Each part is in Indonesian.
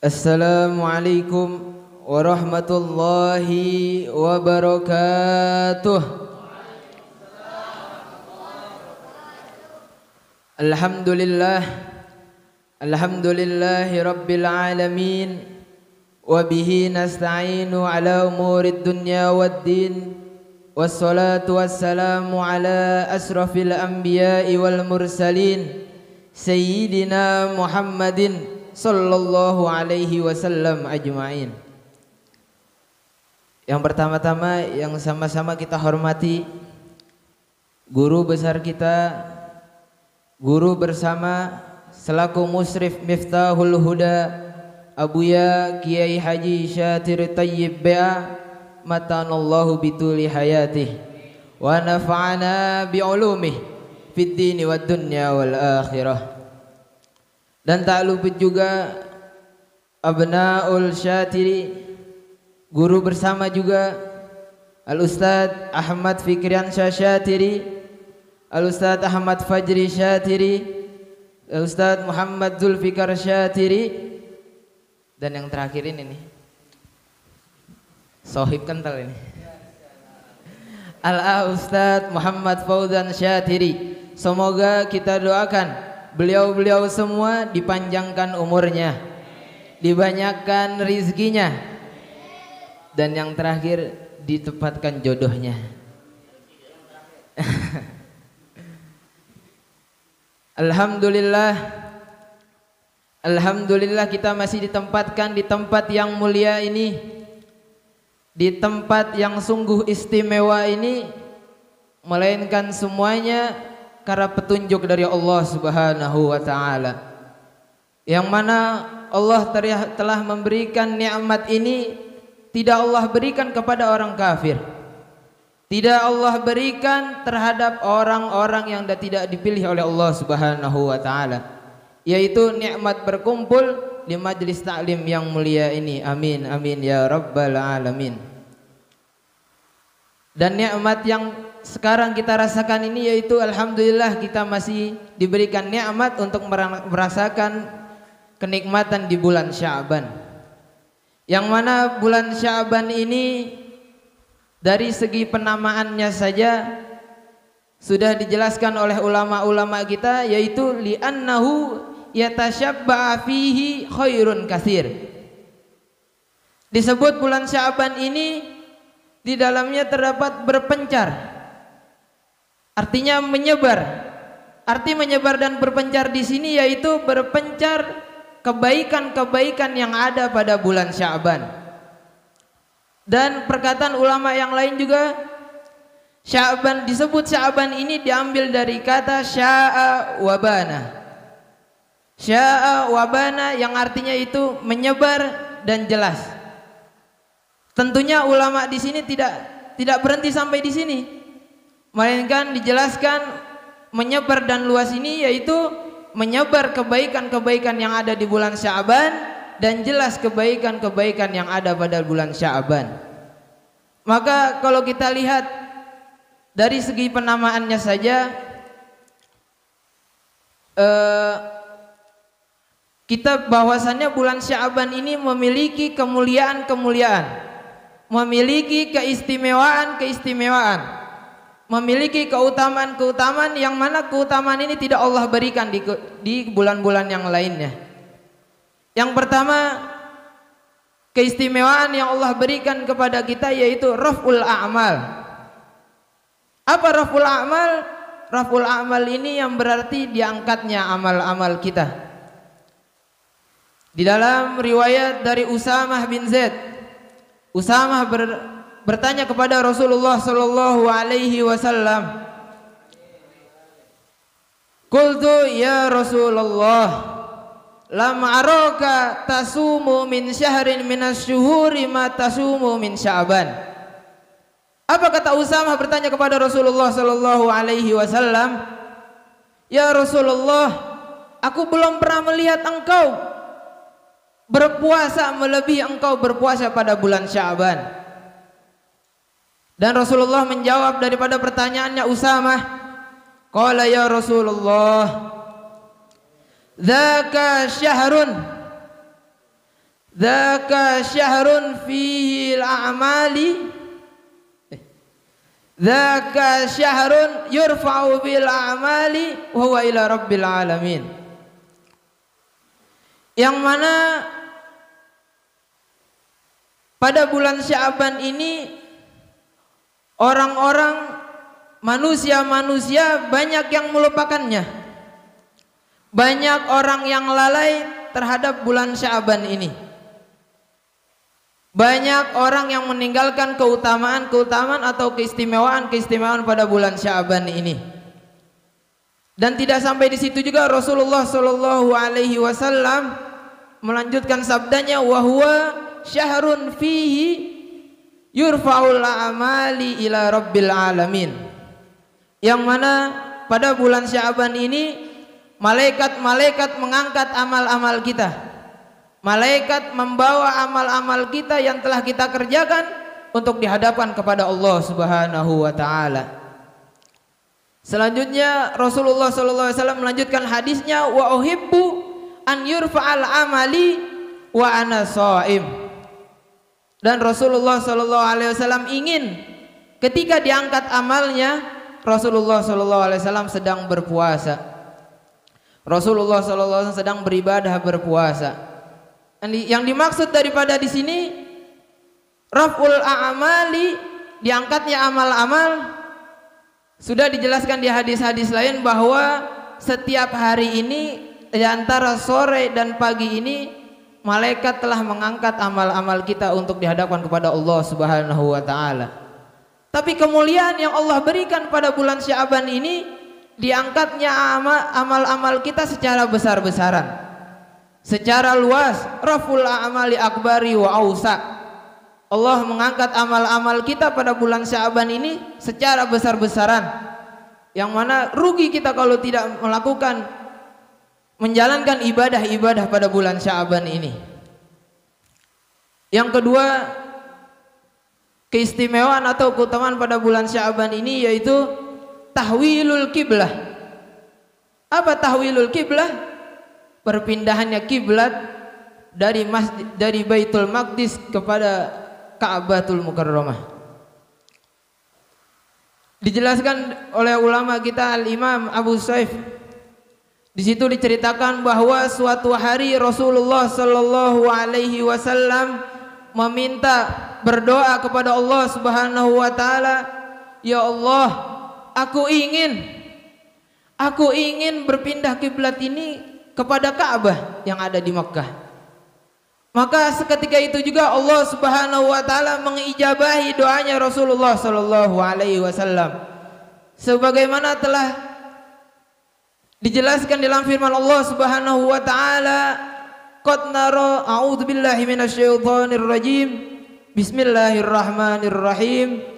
Assalamualaikum warahmatullahi wabarakatuh. Alhamdulillahi rabbil alamin. Wabihi nasta'inu ala umurid dunya waddin. Wassalatu wassalamu ala asrafil anbiya'i wal mursalin, Sayyidina Muhammadin sallallahu alaihi wasallam ajma'in. Yang pertama-tama yang sama-sama kita hormati guru besar kita, guru bersama selaku musrif Miftahul Huda, Abuya Kiai Haji Syatir Tayyib BA, matanallahu bituli hayatih wa nafa'ana bi'ulumih fid dini wad dunya wal akhirah. Dan tak luput juga Abnaul Syatiri, guru bersama juga Al-Ustadz Ahmad Fikriansyah Syatiri, Al-Ustadz Ahmad Fajri Syatiri, Al-Ustadz Muhammad Zulfikar Syatiri, dan yang terakhir ini nih, sohib kental ini, Al-Ustadz Muhammad Fauzan Syatiri. Semoga kita doakan beliau-beliau semua dipanjangkan umurnya, dibanyakkan rizkinya, dan yang terakhir ditepatkan jodohnya. Alhamdulillah kita masih ditempatkan di tempat yang mulia ini, di tempat yang sungguh istimewa ini, melainkan semuanya karena petunjuk dari Allah Subhanahu wa ta'ala, yang mana Allah telah memberikan nikmat ini. Tidak Allah berikan kepada orang kafir, tidak Allah berikan terhadap orang-orang yang tidak dipilih oleh Allah Subhanahu wa ta'ala, yaitu nikmat berkumpul di majlis taklim yang mulia ini. Amin amin ya rabbal alamin. Dan nikmat yang sekarang kita rasakan ini yaitu alhamdulillah kita masih diberikan nikmat untuk merasakan kenikmatan di bulan Sya'ban, yang mana bulan Sya'ban ini dari segi penamaannya saja sudah dijelaskan oleh ulama-ulama kita, yaitu li'annahu yatashabba'a fihi khairun katsir. Disebut bulan Sya'ban ini di dalamnya terdapat berpencar, artinya menyebar. Arti menyebar dan berpencar di sini yaitu berpencar kebaikan-kebaikan yang ada pada bulan Sya'ban. Dan perkataan ulama yang lain juga, Sya'ban disebut Sya'ban ini diambil dari kata sya'a wabana. Sya'a wabana yang artinya itu menyebar dan jelas. Tentunya ulama di sini tidak berhenti sampai di sini, melainkan dijelaskan menyebar dan luas ini yaitu menyebar kebaikan-kebaikan yang ada di bulan Sya'ban dan jelas kebaikan-kebaikan yang ada pada bulan Sya'ban. Maka kalau kita lihat dari segi penamaannya saja, kita bahwasannya bulan Sya'ban ini memiliki kemuliaan-kemuliaan, memiliki keistimewaan-keistimewaan, memiliki keutamaan-keutamaan yang mana keutamaan ini tidak Allah berikan di bulan-bulan yang lainnya. Yang pertama, keistimewaan yang Allah berikan kepada kita yaitu raf'ul a'mal. Apa raf'ul a'mal? Raf'ul a'mal ini yang berarti diangkatnya amal-amal kita. Di dalam riwayat dari Usamah bin Zaid, Usamah bertanya kepada Rasulullah sallallahu alaihi wasallam, "Qultu ya Rasulullah, lam araka tasumu min syahrin minasyuhuri ma tasumu min Sya'ban." Apa kata Usamah bertanya kepada Rasulullah sallallahu alaihi wasallam, "Ya Rasulullah, aku belum pernah melihat engkau berpuasa melebihi engkau berpuasa pada bulan Sya'ban." Dan Rasulullah menjawab daripada pertanyaannya Usamah, qala ya Rasulullah, dzaka syahrun dzaka syahrun fihi al-a'mali dzaka syahrun yurfa'u bil a'mali wa huwa ila rabbil alamin. Yang mana pada bulan Sya'ban ini orang-orang manusia-manusia banyak yang melupakannya. Banyak orang yang lalai terhadap bulan Sya'ban ini. Banyak orang yang meninggalkan keutamaan-keutamaan atau keistimewaan-keistimewaan pada bulan Sya'ban ini. Dan tidak sampai di situ juga, Rasulullah Shallallahu Alaihi Wasallam melanjutkan sabdanya, wa huwa syahrun fihi yurfa'ul a'mali ila rabbil alamin. Yang mana pada bulan Sya'ban ini malaikat-malaikat mengangkat amal-amal kita. Malaikat membawa amal-amal kita yang telah kita kerjakan untuk dihadapkan kepada Allah Subhanahu wa taala. Selanjutnya Rasulullah sallallahu alaihi wasallam melanjutkan hadisnya, wa uhibbu an yurfa'al amali wa ana shaim. Dan Rasulullah sallallahu alaihi wasallam ingin ketika diangkat amalnya, Rasulullah sallallahu alaihi wasallam sedang berpuasa. Rasulullah sallallahu alaihi wasallam sedang beribadah berpuasa. Yang dimaksud daripada di sini raf'ul a'mali, diangkatnya amal-amal, sudah dijelaskan di hadis-hadis lain bahwa setiap hari ini di antara sore dan pagi ini malaikat telah mengangkat amal-amal kita untuk dihadapkan kepada Allah Subhanahu wa taala. Tapi kemuliaan yang Allah berikan pada bulan Sya'ban ini, diangkatnya amal-amal kita secara besar-besaran, secara luas. Raful a'mali akbari wa ausa. Allah mengangkat amal-amal kita pada bulan Sya'ban ini secara besar-besaran, yang mana rugi kita kalau tidak melakukan, menjalankan ibadah-ibadah pada bulan Sya'ban ini. Yang kedua, keistimewaan atau keutamaan pada bulan Sya'ban ini yaitu tahwilul kiblah. Apa tahwilul kiblah? Perpindahannya kiblat dari Baitul Maqdis kepada Ka'batul Mukarramah. Dijelaskan oleh ulama kita Al-Imam Abu Saif. Di situ diceritakan bahwa suatu hari Rasulullah sallallahu alaihi wasallam meminta, berdoa kepada Allah Subhanahu wa taala, ya Allah, aku ingin berpindah kiblat ini kepada Ka'bah yang ada di Makkah. Maka seketika itu juga Allah Subhanahu wa taala mengijabahi doanya Rasulullah sallallahu alaihi wasallam. Sebagaimana telah dijelaskan dalam firman Allah Subhanahu wa taala, qad nara a'udzubillahi minasyaitonir rajim. Bismillahirrahmanirrahim.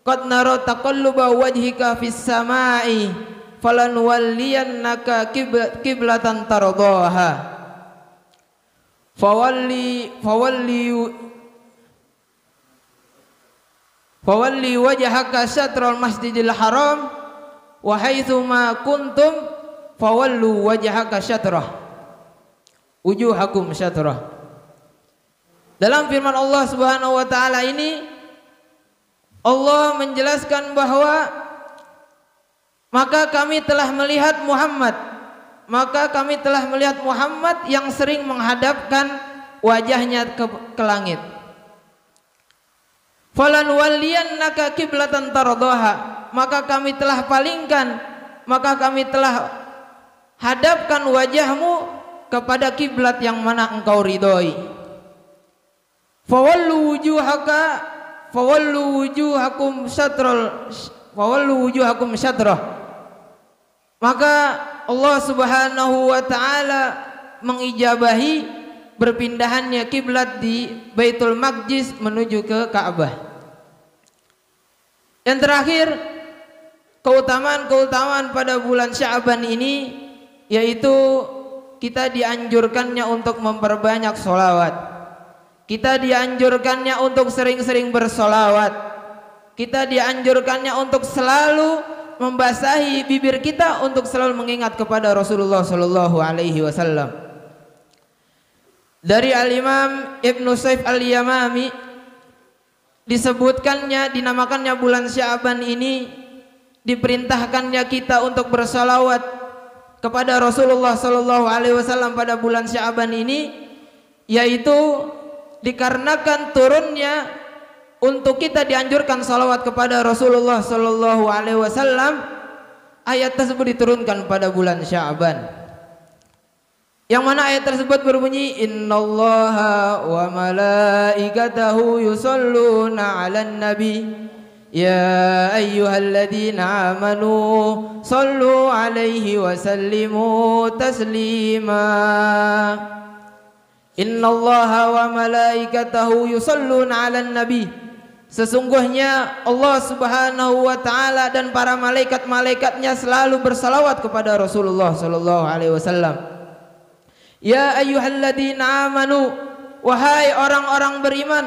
Qad nara taqalluba wajhika fis samai falanwalliyannaka qiblatan tardaha. Fawalli wajhaka syatral masjidil haram wa haitsu ma kuntum fawallu wajhaka syatrah wujuhakum syatrah. Dalam firman Allah Subhanahu wa taala ini, Allah menjelaskan bahwa maka kami telah melihat Muhammad yang sering menghadapkan wajahnya ke langit. Falan walliyannaka qiblatan tardaha, maka kami telah hadapkan wajahmu kepada kiblat yang mana engkau ridhoi. Fawallu wujuhakum syatrah. Maka Allah Subhanahu wa taala mengijabahi berpindahannya kiblat di Baitul Maqdis menuju ke Ka'bah. Yang terakhir, keutamaan-keutamaan pada bulan Sya'ban ini yaitu kita dianjurkannya untuk memperbanyak sholawat. Kita dianjurkannya untuk sering-sering bersolawat. Kita dianjurkannya untuk selalu membasahi bibir kita untuk selalu mengingat kepada Rasulullah sallallahu alaihi wasallam. Dari Al-Imam Ibnu Saif Al-Yamami disebutkannya, dinamakannya bulan Sya'ban ini diperintahkannya kita untuk bersalawat kepada Rasulullah sallallahu alaihi wasallam pada bulan Sya'ban ini, yaitu dikarenakan turunnya untuk kita dianjurkan salawat kepada Rasulullah sallallahu alaihi wasallam. Ayat tersebut diturunkan pada bulan Sya'ban, yang mana ayat tersebut berbunyi, innallaha wa malaikatahu yusholluna 'alan nabi ya ayyuhalladzina amanu shallu 'alaihi wa sallimu taslima. Innallaha wa malaikatahu yusholluna 'alan nabi, sesungguhnya Allah Subhanahu wa taala dan para malaikat-malaikatnya selalu bersalawat kepada Rasulullah sallallahu alaihi wasallam. Ya ayyuhalladzina amanu, wahai orang-orang beriman,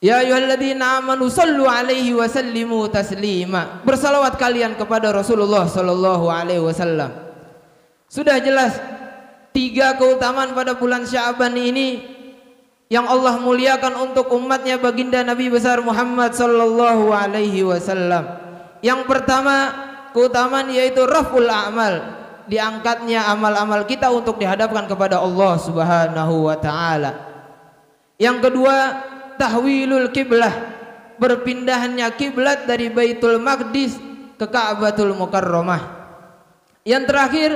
ya ayyuhalladzina amanu sallu alaihi wa sallimu taslima, bersalawat kalian kepada Rasulullah sallallahu alaihi wasallam. Sudah jelas tiga keutamaan pada bulan Sya'ban ini yang Allah muliakan untuk umatnya baginda Nabi besar Muhammad sallallahu alaihi wasallam. Yang pertama keutamaan yaitu raful a'mal, diangkatnya amal-amal kita untuk dihadapkan kepada Allah Subhanahu wa taala. Yang kedua tahwilul kiblah, berpindahnya kiblat dari Baitul Maqdis ke Ka'batul Mukarramah. Yang terakhir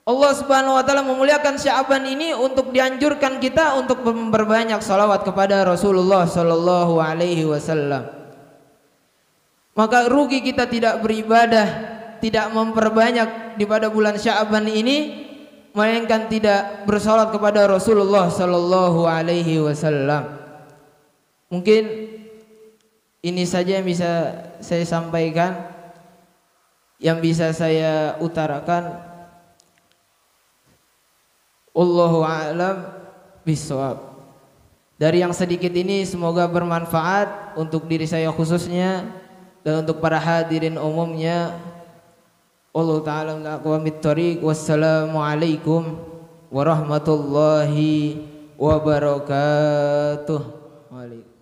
Allah Subhanahu wa taala memuliakan Sya'ban ini untuk dianjurkan kita untuk memperbanyak salawat kepada Rasulullah sallallahu alaihi wasallam. Maka rugi kita tidak beribadah, tidak memperbanyak di pada bulan Sya'ban ini, melainkan tidak bersalat kepada Rasulullah sallallahu alaihi wasallam. Mungkin ini saja yang bisa saya sampaikan, yang bisa saya utarakan. Allahu a'lam bishawab. Dari yang sedikit ini semoga bermanfaat untuk diri saya khususnya dan untuk para hadirin umumnya. Allah ta'ala aqwamit thariq. Wassalamualaikum warahmatullahi wabarakatuh. Waalaikumsalam.